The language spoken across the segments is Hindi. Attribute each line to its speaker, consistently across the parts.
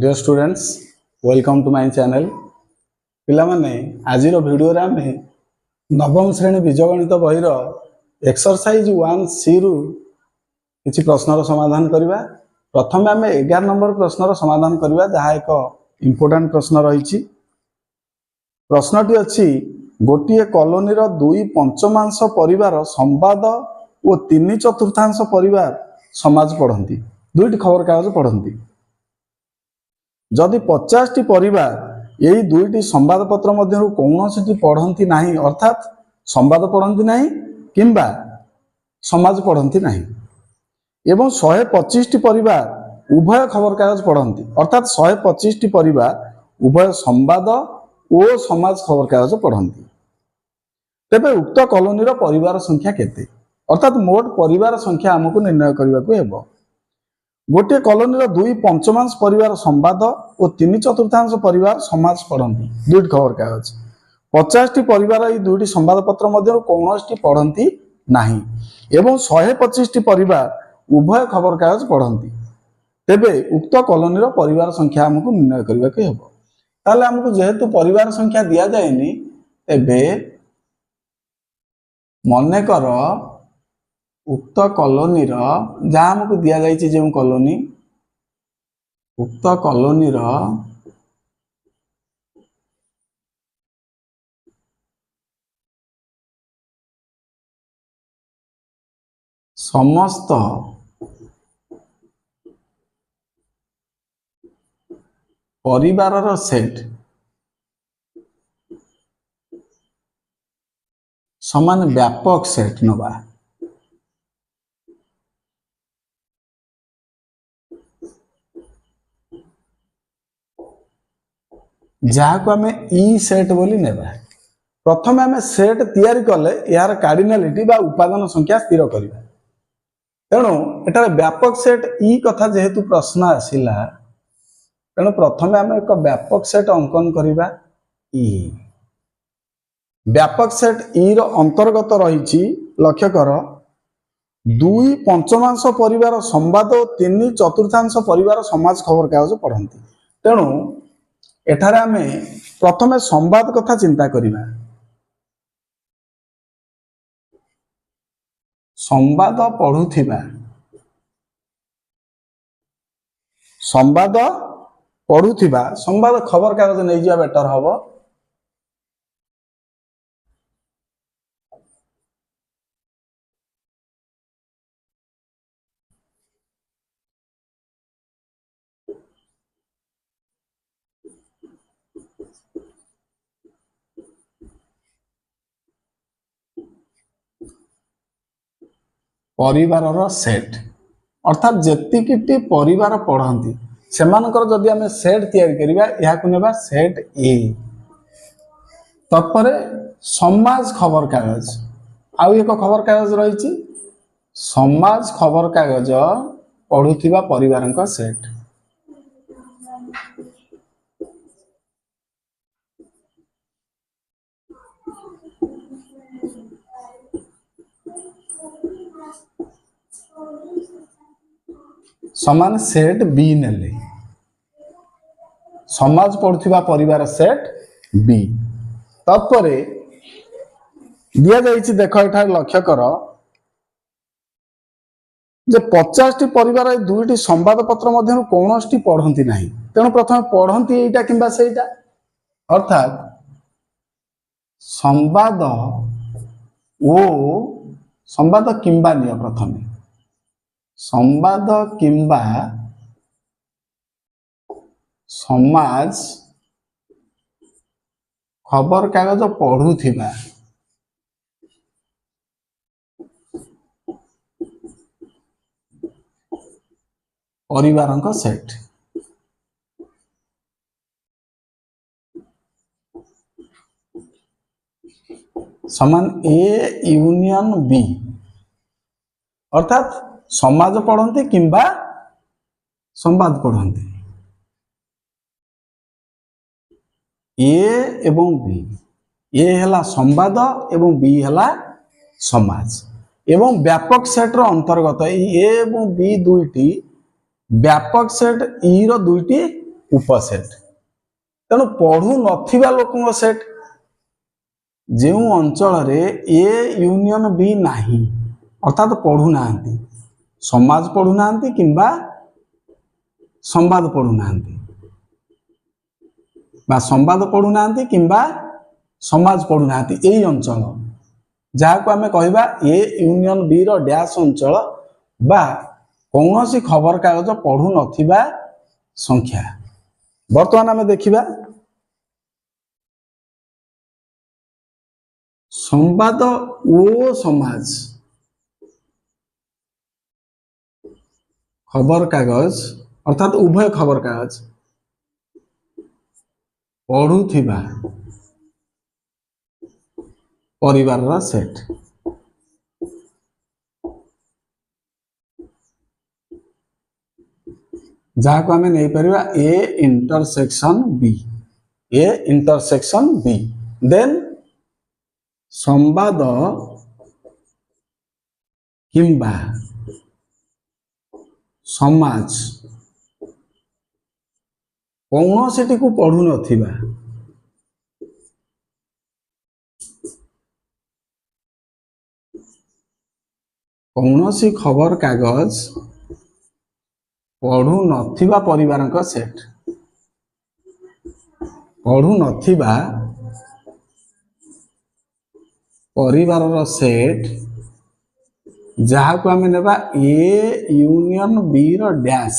Speaker 1: Dear students welcome to my channel पिला माने आजिर वीडियो रे आमे नवम श्रेणी बीजगणित बहिर एक्सरसाइज 1C रु किछि प्रश्नर समाधान करिबा। प्रथम आमे 11 नंबर प्रश्नर समाधान करिबा जहा एक इंपोर्टेंट प्रश्न रहिछि। प्रश्नटी अछि गोटिए कॉलोनी रो 2 पंचमांश परिवार संवाद और 3 चतुर्थांश परिवार समाज पढ़ंती। दुईटी खबर कागज पढ़ंती। जदि 50 टी परिवार यही दुईटी संवाद पत्र मध्य कौन पढ़ती ना अर्थात संवाद पढ़ती ना किंबा समाज पढ़ती ना एवं 125 टी परिवार उभय खबर कागज पढ़ती अर्थात 125 टी परिवार उभय संवाद और समाज खबर कागज पढ़ती तेबे उक्त कॉलोनी रो परिवार संख्या केते अर्थात मोट परिवार संख्या आमको निर्णय करने को हेबो। गोटे कॉलोनी 2 पंचमांश परिवार संवाद और 3 चतुर्थांश परिवार समाज पढ़ती दुईटी खबर कागज 50 टी परिवार ये दुईटी संवाद पत्र मध्य कौन पढ़ती ना एवं 125 टी परिवार उभय खबर कागज पढ़ती तेबे उक्त कॉलोनी परिवार संख्या आमको निर्णय करने को हेबो। ताले आमको जेहेतु परिवार संख्या दिया जाएनी तेबे मनेकर उक्त कॉलोनी जहाँ हमको दिया जाइए जो कॉलोनी उक्त कॉलोनी समस्त परिवार सेट समान व्यापक सेट नवा जहाँ को आम ई सेट बोली नेबा। प्रथम आम सेट तैयारी कले यार कार्डिनालिटी बा उपादान संख्या स्थिर करिबा। तेणु एटारे व्यापक सेट ई कथा जेहेतु प्रश्न आसिला तेणु प्रथम आम एक व्यापक सेट अंकन करिबा। ई व्यापक सेट ई रो अंतर्गत रही लक्ष्य कर 2 पंचमांश परिवार संवाद और 3 चतुर्थांश परिवार समाज खबर कागज पढ़ती। तेणु एठारे आमे प्रथमे संवाद कथा चिंता करिबा। संवाद पढ़ुथिबा संवाद खबर कागज नहीं जा बेटर हबो। परिवार सेट अर्थात जेतिकिटी परिवार पढ़ती सेमानकर जदि आमे सेट तैयारी करिबा याकु नेबा सेट ए। तत्पर समाज खबर कागज आउ एक खबर कागज रही समाज खबर कागज पढ़ुथिबा परिवारक सेट। समान सेट बी नेले समाज पढ़ुथिबा परिवार सेट बी। तत्परे दिया जाइछि देख एठार लक्ष्य कर जे 50 टी परिवार दुईटी संवाद पत्र मध्य कौन पढ़ती ना तेणु प्रथम पढ़ती एटा किंबा सेटा अर्थात संवाद ओ संवाद किंबा निय प्रथम संवाद किंबा समाज खबर कागज पढ़ुथिबा परिवारक सेट। समान ए यूनियन बी अर्थात समाज पढ़ती किंबा संवाद पढ़ती ए एवं बी ए हला संवाद एवं बी हला समाज एवं व्यापक सेट रो अंतर्गत ए एवं बी दुईटी व्यापक सेट ई रो दुईटी उपसेट तेणु पढ़ु नथिबा लोकଙ୍କ सेट जो अंचल ए यूनियन बी नाही अर्थात पढ़ु नांती समाज पढ़ु नांती किंबा संवाद पढ़ु नांती बा संवाद पढ़ु नांती किंबा समाज पढ़ु नांती एई अंचल जहाँ को आमे कहबा ए यूनियन बी रो डैश अंचल बा कौनसी खबर कागज पढ़ु नथिबा संख्या। वर्तमान आमे देखिबा संवाद ओ समाज खबर कागज अर्थात उभय खबर कागज पढ़ुथिबा परिवार रा सेट जहाँ को आमे नहीं परिबा ए इंटरसेक्शन बी देन संवाद किंबा समाज कौनसी को पढ़ु नथिबा कौनसी खबर कागज पढ़ु नथिबा परिवार का सेट पढ़ु नथिबा परिवार रा सेट जहाँ को आमे नेबा ए यूनियन बी रो डैश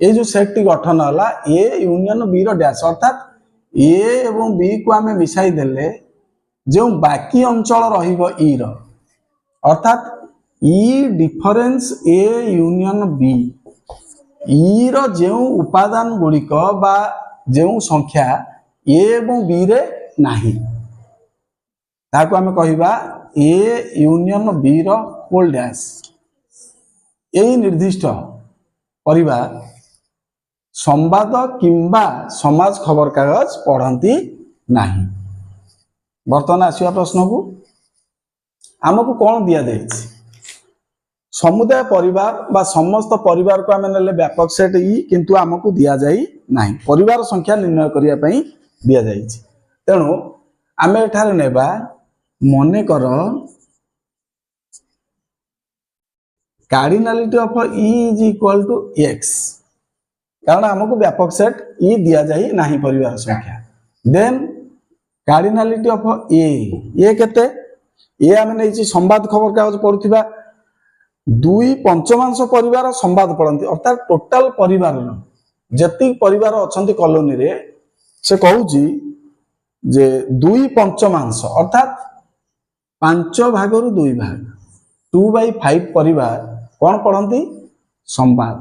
Speaker 1: ये जो सेट टी गठन होला ए यूनियन बी रो डैश अर्थात ए एवं बी को आमे मिसाई देले जो बाकी अंचल रहिबो ई रो अर्थात E difference A union B E रो जो उपादान गुड़िक बा जो संख्या ए एवं बी रे नाही ताको आमे कहिबा ए यूनियन बी रो होल डैश यही निर्दिष्ट परिवार संवाद किंबा समाज खबर कागज पढ़ती नाही। वर्तमान आसिया प्रश्न को आमको कौन दिया जायछि समुदाय परिवार बा समस्त परिवार को आमे नेले व्यापक सेट ई किंतु आमको दिया जाई नाही परिवार संख्या निर्णय करिया पई दिया जायछि तेणु आमे एठारे नेबा मने कर cardinality of E is equal to X कारण आमको व्यापक सेट ई दिया जाई नाही परिवार संख्या देन कार्डिनालिटी ऑफ ए केते ए आमे नै संवाद खबर कागज पढुथिबा दुई पंचमांश परिवार संवाद पढ़ती अर्थात टोटाल परिवार जति परिवार अछंती कॉलोनी रे से कहूची जे दुई पंचमांश अर्थात 5 भागरु 2 भाग 2/5 परिवार कौन पढ़ती संवाद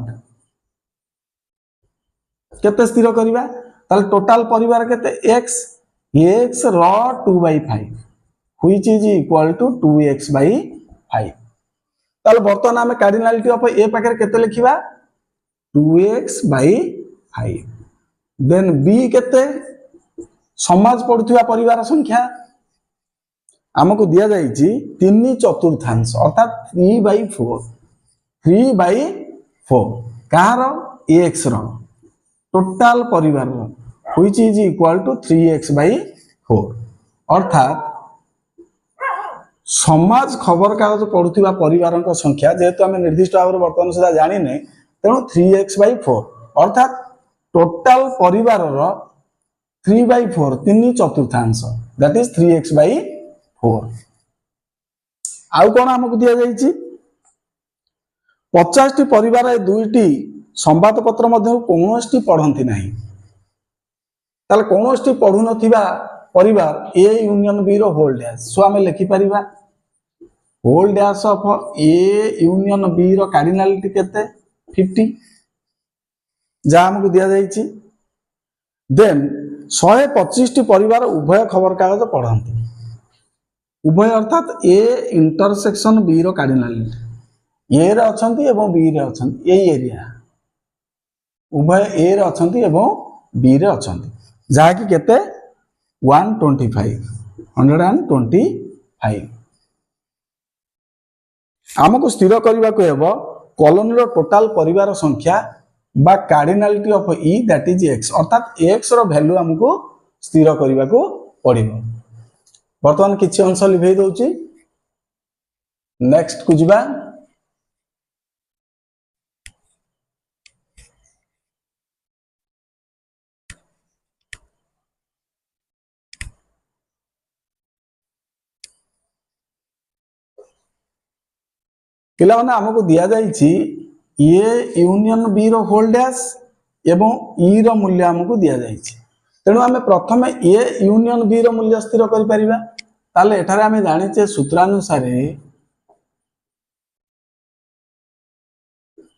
Speaker 1: केते स्थिर करिबा ताल टोटाल परिवार केते x रो 2/5 which is equal to 2x/5 ताल वर्तमान आमे कार्डिनालिटी ऑफ ए पाकर केते लिखिबा 2x/5 देन b केते समाज पढ़ुथिबा परिवार संख्या आमको दिया जाइछि 3/4 अर्थात 3/4 कहार x रो टोटाल परिवार रो which is equal to 3x/4 अर्थात समाज खबर कागज पढ़ुथिबा परिवार संख्या जेहेतु आम निर्दिष्ट भाव में बर्तमान सुधा जाने तेणु 3x/4 अर्थात टोटाल परिवार 3/4 3/4 दैट इज 3x/4 आउ कौन आमको दिया जाइछि 50 टी परिवार दुईटी संवाद पत्र मध्य कौनसी पढ़ती नहीं ताले कौनसी पढ़ु नथिबा परिवार ए यूनियन बी रो होल डैश सो आमे लिखि परिबा whole dash of A union B रो कार्डिनालिटी केते 50 जा हमको दिया जाइछि देन 125 टी परिवार उभय खबर कागज पढ़ती उभय अर्थात ए इंटरसेक्शन बी रो कार्डिनालिटी ए रे अछंती एवं बी रे अछंती एई एरिया उभय ए रे अछंती एवं बी रे अछंती जहा कि केते 125 आमको स्थिर करने को हेब कॉलोनी रो टोटाल परिवार संख्या बा cardinality of E that is x अर्थात एक्स रो वैल्यू हमको स्थिर करने को पड़िबो। वर्तमान किछि अंश लिभेई दउची नेक्स्ट को जिबा। पिला माने हमको दिया जाइछि ए यूनियन बी रो होल डैश एवं ई रो मूल्य हमको दिया जाइछि। तेणु आम प्रथम ए यूनियन बी रो मूल्य स्थिर करि परिबा। ताले एठारे आमे जानिचे सूत्रानुसार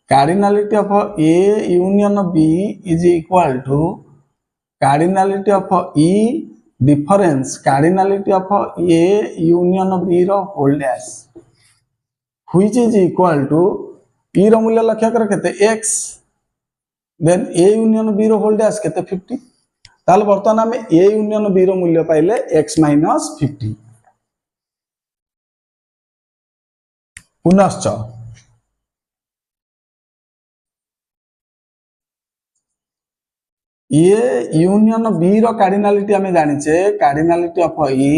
Speaker 1: cardinality of A union B is equal to cardinality of E difference cardinality of A union B रो whole dash which is equal to E रो मूल्य लक्ष्य कर केते x then A union B रो होल डैश केते 50। ताले वर्तमान आमे ए यूनियन बी रो मूल्य पाइले x माइनस 50। पुनश्च ए यूनियन बी रो कार्डिनालिटी आमे जानिचे cardinality of A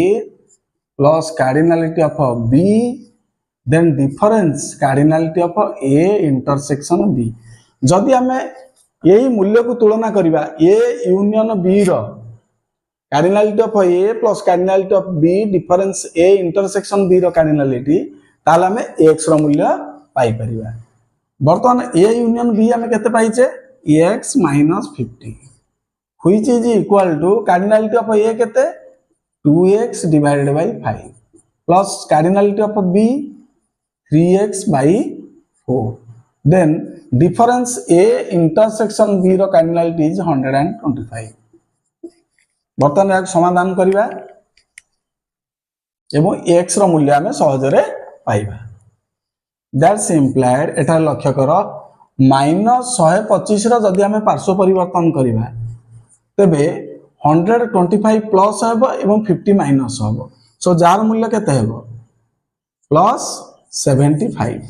Speaker 1: plus cardinality of B then difference cardinality of A intersection B. जदि आमे यही मूल्य को तुलना करिबा ए यूनियन बी रो cardinality of A plus cardinality of B difference A intersection B रो कार्डिनालिटी ताले आमे x रो मूल्य पाई परिबा। वर्तमान ए यूनियन बी आमे केते पाइचे x minus 50 which is equal to cardinality of A केते 2x divided by 5 plus cardinality of B 3x by 4 then difference a intersection b रो कार्डिनालिटी इज 125। वर्तमान एक समाधान करिबा एवं x रो मूल्य हमें सहजरे पाइबा। दैट्स इम्प्लाइड एटा लक्ष्य कर माइनस 125 रो जदि हमें पार्श्व परिवर्तन करिबा तबे 125 प्लस हेबो एवं 50 माइनस हेबो। सो जार मूल्य केते हेबो प्लस 75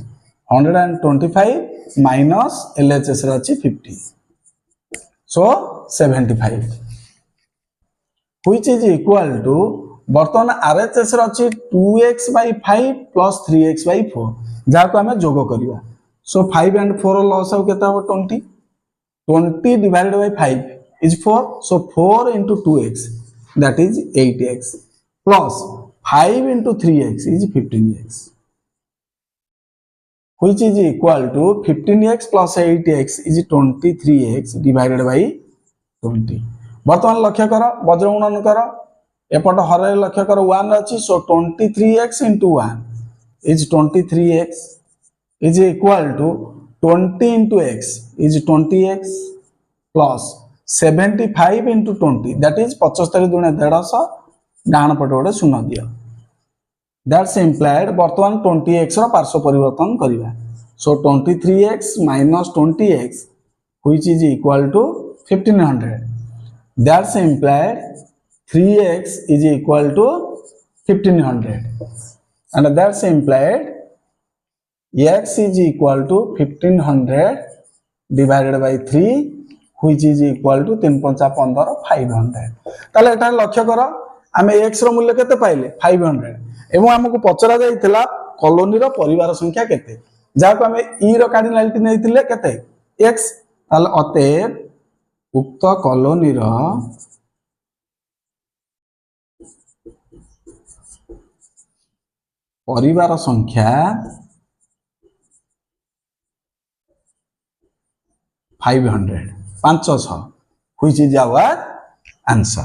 Speaker 1: 125 माइनस LHS रची 50 सो 75 व्हिच इज इक्वल टू वर्तमान RHS रची 2x by 5 plus 3x by 4 जाको हमें जोग करिवा। सो 5 and 4 लॉस हो केता हो 20 20 divided by 5 is 4 so 4 into 2x that is 8x plus 5 into 3x is 15x which is equal to 15x plus 8x is 23x divided by 20। वर्तमान लक्ष्य कर वज्र गुणन कर एपट हर लक्ष्य कर 1 अछि सो 23x into 1 is 23x is equal to 20 into x is 20x plus 75 into 20 that is 75 गुणे 150 डाण पट गोटे शून्य दियो। दैट्स इम्प्लाइड वर्तमान 20x रो पार्श्व परिवर्तन करिवा। सो 23x minus 20x which is equal to 1500 that's implied 3x is equal to 1500 and that's implied x is equal to 1500 divided by 3 which is equal to 3 5 15 500। ताले एटा लक्ष्य कर आमे x रो मूल्य केते पाइले 500 एवं हमकु पचरा जाइतिला कॉलोनी रो परिवार संख्या केते जाको आमे e रो कार्डिनालिटी नैतिले केते x ताले अतएव उक्त कॉलोनी रो परिवार संख्या 500 which is our answer।